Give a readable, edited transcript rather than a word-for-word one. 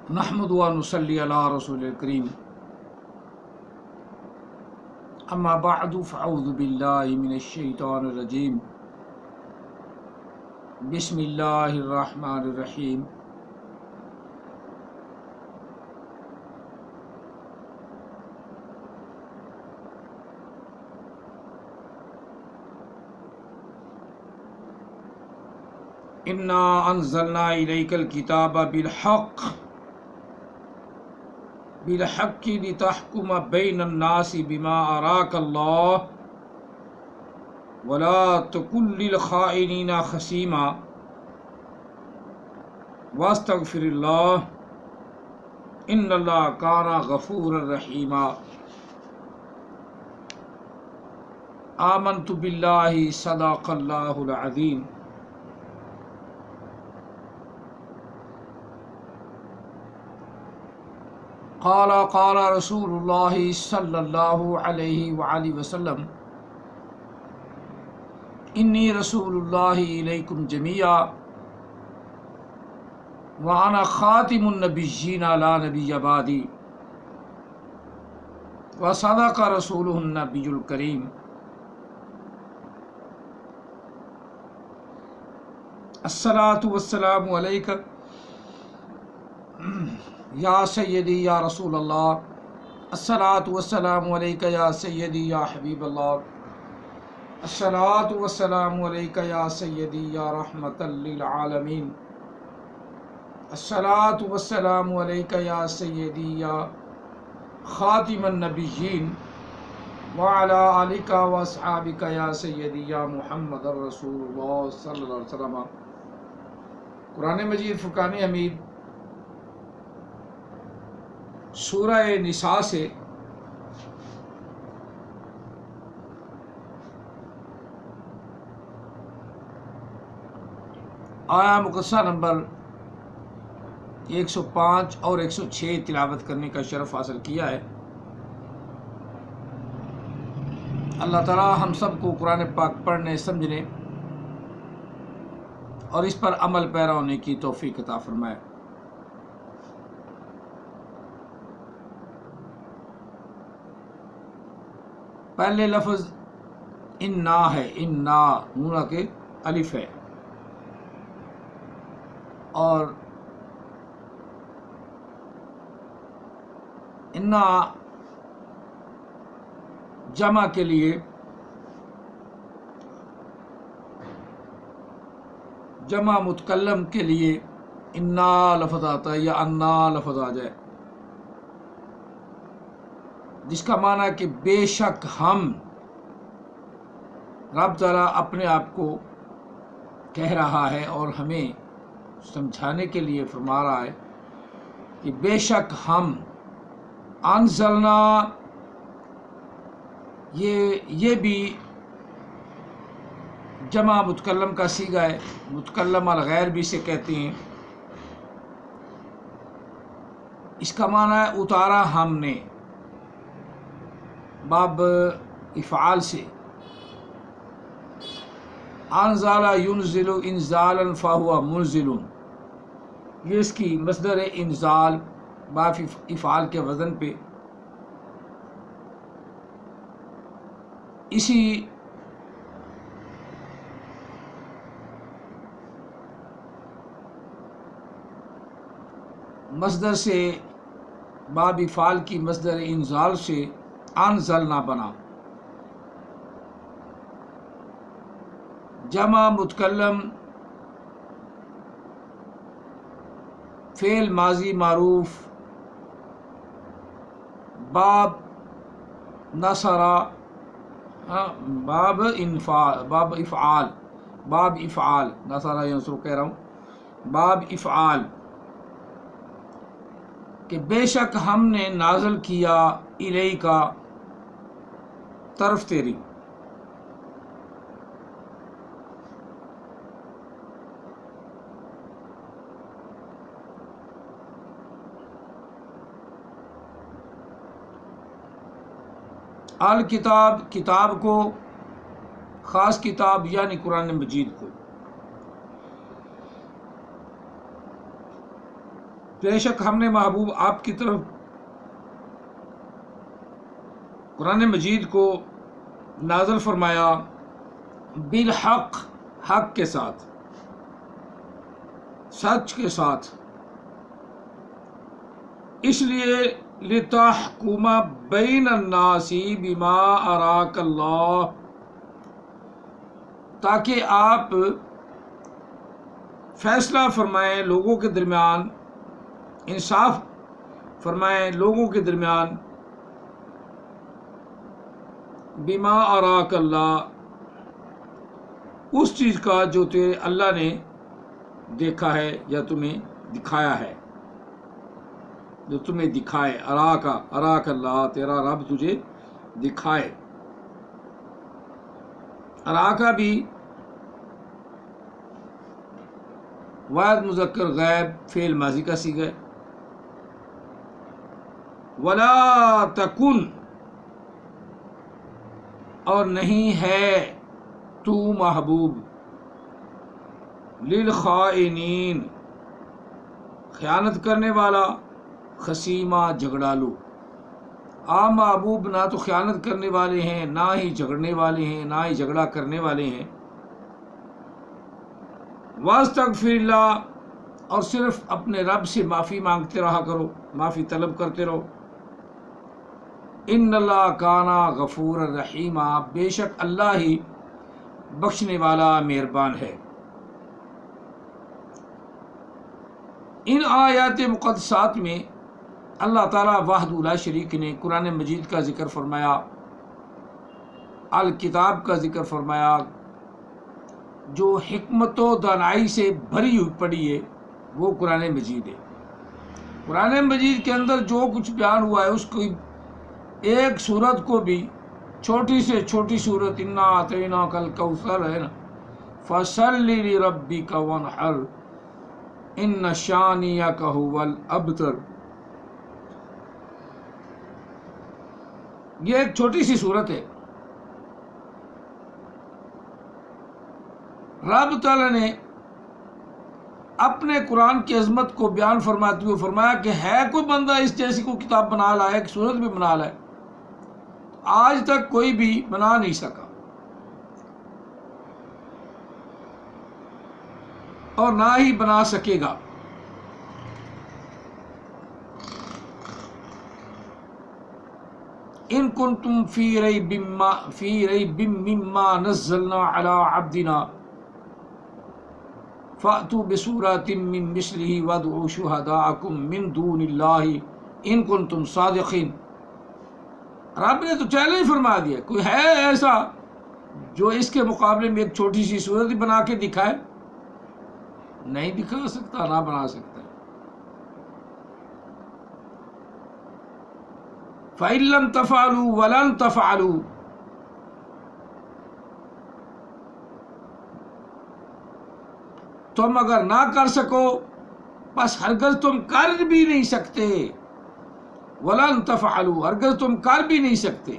نحمد و نصلی علی رسول الکریم اما بعد فاعوذ باللہ من الشیطان الرجیم بسم اللہ الرحمن الرحیم انا انزلنا الیک الکتاب بالحق لتحکم بین الناس بما اراک اللہ ولا تکن للخائنین خصیما واستغفر اللہ ان اللہ کان غفورا رحیما آمنت باللہ صدق اللہ العظیم قال رسول اللہ صلی اللہ علیہ وآلہ وسلم انی رسول اللہ الیکم جمیعا وانا خاتم النبیین لا نبی بعدی وصدق رسولہ النبی الکریم الصلاۃ والسلام علیک یا سیدی یا رسول اللہ الصلاۃ والسلام علیک یا سیدی یا حبیب اللہ الصلاۃ والسلام علیک یا سیدی یا رحمۃ للعالمین الصلاۃ والسلام علیک یا سیدی یا خاتم النبیین وعلی آلک واصحابک یا سیدی یا محمد رسول اللہ صلی اللہ علیہ وسلم۔ قرآن مجید فرقان حمید سورہ نساء سے آیا مقدسہ نمبر 105 اور 106 تلاوت کرنے کا شرف حاصل کیا ہے۔ اللہ تعالی ہم سب کو قرآن پاک پڑھنے، سمجھنے اور اس پر عمل پیرا ہونے کی توفیق عطا فرمائے۔ پہلے لفظ انا ہے، انا نون کے الف ہے، اور انا جمع کے لیے جمع متکلم کے لیے انا لفظ آتا ہے یا انا لفظ آ جائے، جس کا معنی کہ بے شک ہم، رب تعالیٰ اپنے آپ کو کہہ رہا ہے اور ہمیں سمجھانے کے لیے فرما رہا ہے کہ بے شک ہم انزلنا، یہ بھی جمع متکلم کا صیغہ ہے، متکلم الغیر بھی اسے کہتے ہیں۔ اس کا معنی ہے اتارا ہم نے، باب افعال سے، انزل ينزل انزالا فهو منزل، یہ اس کی مصدر انزال باب افعال کے وزن پہ، اسی مصدر سے، باب افعال کی مصدر انزال سے انزلنا بنا۔ جمع متکلم فعل ماضی معروف، باب نصرا، باب افعال نصرا ینصر کہہ رہا ہوں، باب افعال کہ بے شک ہم نے نازل کیا الیکا طرف تیری، الکتاب کتاب کو، خاص کتاب یعنی قرآن مجید کو، بے شک ہم نے محبوب آپ کی طرف قرآن مجید کو نازل فرمایا بالحق، حق کے ساتھ، سچ کے ساتھ، اس لیے لتحکم بین الناس بما اراک اللہ، تاکہ آپ فیصلہ فرمائیں لوگوں کے درمیان، انصاف فرمائیں لوگوں کے درمیان، بما اراک اللہ، اس چیز کا جو تیرے اللہ نے دیکھا ہے یا تمہیں دکھایا ہے، جو تمہیں دکھائے، اراک اللہ، تیرا رب تجھے دکھائے۔ اراکا بھی واحد مذکر غائب فعل ماضی کا صیغہ ہے۔ ولا تکن، اور نہیں ہے تو محبوب، للخائنین، خیانت کرنے والا، خصیمہ، جھگڑالو۔ آپ محبوب نہ تو خیانت کرنے والے ہیں، نہ ہی جھگڑنے والے ہیں، نہ ہی جھگڑا کرنے والے ہیں۔ واستغفر اللہ، اور صرف اپنے رب سے معافی مانگتے رہا کرو، معافی طلب کرتے رہو۔ ان اللہ کانا غفور الرحیم، بے شک اللہ ہی بخشنے والا مہربان ہے۔ ان آیات مقدسات میں اللہ تعالیٰ وحدہ لا شریک نے قرآن مجید کا ذکر فرمایا، الکتاب کا ذکر فرمایا، جو حکمت و دانائی سے بھری ہوئی پڑی ہے، وہ قرآن مجید ہے۔ قرآن مجید کے اندر جو کچھ بیان ہوا ہے، اس کی ایک سورت کو بھی، چھوٹی سے چھوٹی سورت انا اعطیناک الکوثر ہے نا، فصل لربک وانحر ان شانئک ھو الابتر، یہ ایک چھوٹی سی سورت ہے۔ رب تعالیٰ نے اپنے قرآن کی عظمت کو بیان فرماتے ہوئے فرمایا کہ ہے کوئی بندہ اس جیسی کوئی کتاب بنا لائے، ایک سورت بھی بنا لائے، آج تک کوئی بھی بنا نہیں سکا، اور نہ ہی بنا سکے گا۔ ان کنتم فی ریب مما نزلنا علی عبدنا فأتوا بسورۃ من مثلہ وادعوا شہداءکم من دون اللہ ان کنتم صادقین۔ رب نے تو چیلنج فرما دیا، کوئی ہے ایسا جو اس کے مقابلے میں ایک چھوٹی سی صورت بنا کے دکھائے؟ نہیں دکھا سکتا، نہ بنا سکتا۔ فَإِن لَّمْ تَفْعَلُوا وَلَن تَفْعَلُوا، تم اگر نہ کر سکو بس ہرگز تم کر بھی نہیں سکتے، وَلَن تَفْعَلُوا، ہرگز تم کر بھی نہیں سکتے۔